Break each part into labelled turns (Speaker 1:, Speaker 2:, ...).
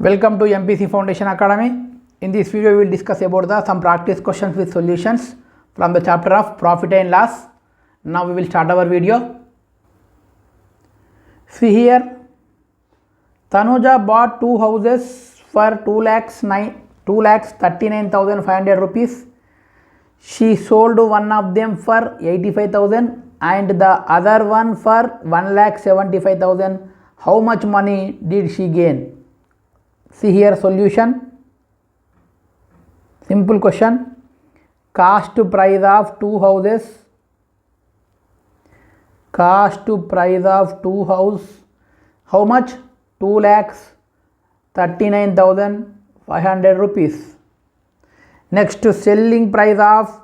Speaker 1: Welcome to MPC Foundation Academy. In this video, we will discuss about some practice questions with solutions from the chapter of Profit and Loss. Now we will start our video. See here, Tanuja bought two houses for 2,39,500 rupees. She sold one of them for 85,000 and the other one for 1,75,000. How much money did she gain? See here solution. Simple question. Cost price of two houses. Cost price of two house. How much? 2,39,500 rupees. Next, selling price of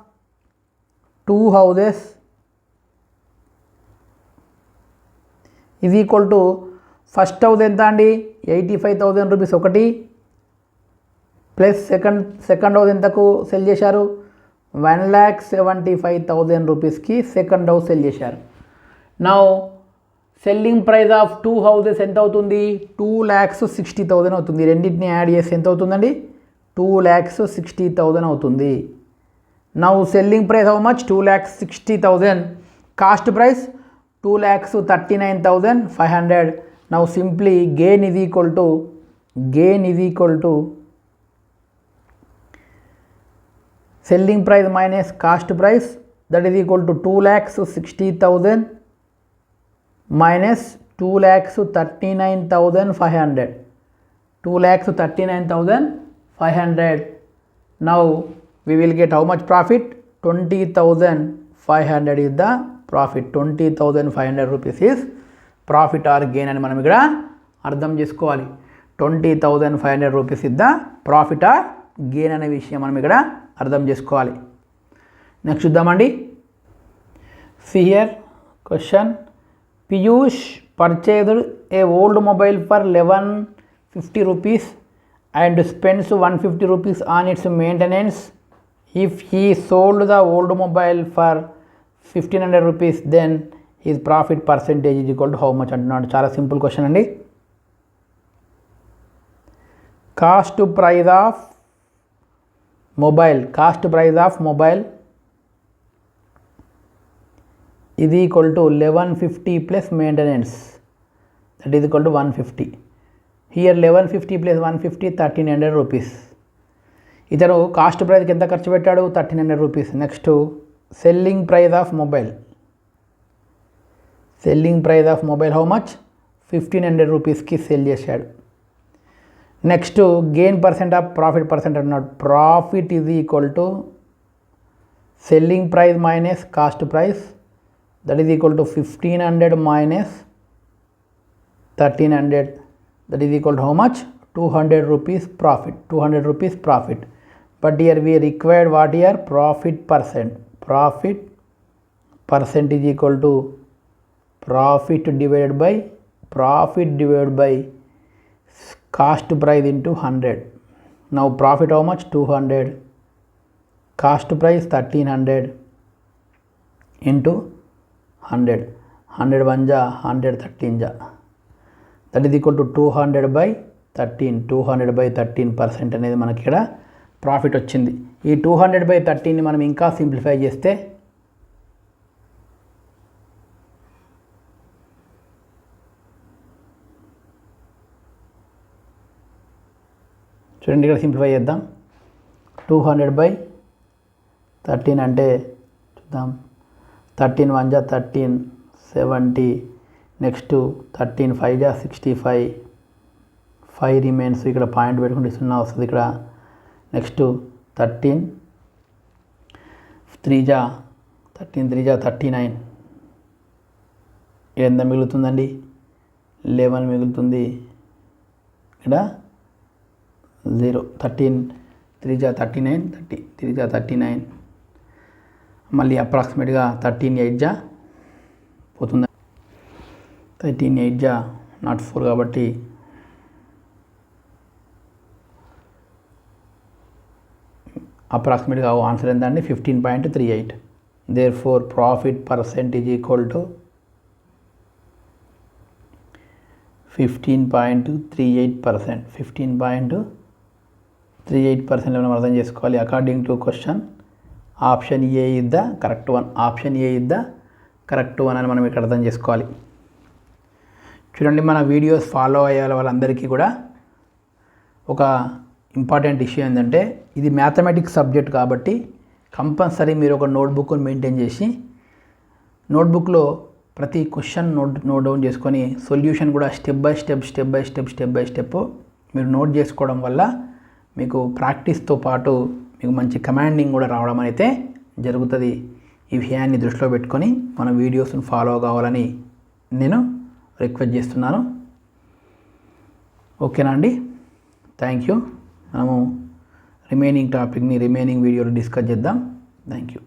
Speaker 1: two houses is equal to first house ఎంత అండి 85,000 rupees ఒకటి plus second house ఎంతకు cell చేశారు 1,75,000 రూపీస్కి second house cell చేశారు. Now selling price of two houses ఎంత అవుతుంది 2,60,000 అవుతుంది. రెండింటిని యాడ్ చేసి ఎంత అవుతుందండి 2,60,000 అవుతుంది. Now selling price how much 2,60,000. Cost price 2,39,500. Now simply gain is equal to selling price minus cost price, that is equal to 2,60,000 minus 2,39,500. 2,39,500. Now we will get how much profit? 20,500 is the profit. 20,500 rupees is profit or gain అని మనం ఇక్కడ అర్థం చేసుకోవాలి. 20,500 rupees ఇద్ద profit or gain అనే విషయం మనం ఇక్కడ అర్థం చేసుకోవాలి. నెక్స్ట్ చూద్దామండి. See here question. Piyush purchased a old mobile for 1,150 rupees and spends 150 rupees on its maintenance. If he sold the old mobile for 1,500 rupees, then his profit percentage is equal to how much అంటున్నాడు. చాలా simple question అండి. Cost price of mobile ఇది equal to 1,150 plus maintenance, that is equal to 150. Here 1,150 plus 150 1,300 rupees. ఇతను cost ప్రైస్కి ఎంత ఖర్చు పెట్టాడు 1,300 rupees. Next selling price of mobile how much 1,500 రూపీస్కి సెల్ చేశాడు. Next gain percent of profit percent అన్నాడు. Profit is equal to selling price minus cost price, that is equal to 1,500 minus 1,300, that is equal to how much 200 rupees profit. But here we required what here? Profit percent is equal to profit divided by cost price into 100. Now profit how much 200, cost price 1,300 into 100. 100 1 ja 100 13 ja, that is equal to 200 by 13% అనేది మనకి ఇక్కడ profit వచ్చింది. ఈ 200 by 13ని మనం ఇంకా simplify చేస్తే చూడండి, ఇక్కడ సింప్లిఫై చేద్దాం. 200 by 13 అంటే చూద్దాం, 13 1 ja 13 70, నెక్స్ట్ 13 5 ja 65, 5 రిమైన్స్, ఇక్కడ పాయింట్ పెట్టుకుంటే 0 వస్తుంది ఇక్కడ. నెక్స్ట్ 13 3 ja 39, ఎంత మిగులుతుందండి 11 మిగులుతుంది. ఇక్కడ 0 13 3 ja 39, 3 ja 39, మళ్ళీ అప్రాక్సిమేట్గా 13 8 ja పోతుంది. 13 8 ja నాట్ 4 కాబట్టి అప్రాక్సిమేట్గా ఆన్సర్ ఎంత అండి 15.38. Therefore profit percent is equal to 15.38%. 15.38% మనం అర్థం చేసుకోవాలి. According to question option A is the correct one. Option A is the correct one అని మనం ఇక్కడ అర్థం చేసుకోవాలి. చూడండి, మన వీడియోస్ ఫాలో అయ్యే వాళ్ళందరికీ కూడా ఒక ఇంపార్టెంట్ ఇష్యూ ఏంటంటే, ఇది మ్యాథమెటిక్స్ సబ్జెక్ట్ కాబట్టి కంపల్సరీ మీరు ఒక నోట్బుక్ని మెయింటైన్ చేసి నోట్బుక్లో ప్రతి క్వశ్చన్ నోట్ డౌన్ చేసుకొని సొల్యూషన్ కూడా స్టెప్ బై స్టెప్ మీరు నోట్ చేసుకోవడం వల్ల మీకు ప్రాక్టీస్తో పాటు మీకు మంచి కమాండింగ్ కూడా రావడం అయితే జరుగుతుంది. ఈ విషయాన్ని దృష్టిలో పెట్టుకొని మన వీడియోస్ని ఫాలో కావాలని నేను రిక్వెస్ట్ చేస్తున్నాను. ఓకేనా అండి? Thank you. మనము రిమైనింగ్ టాపిక్ని రిమైనింగ్ వీడియోలో డిస్కస్ చేద్దాం. Thank you.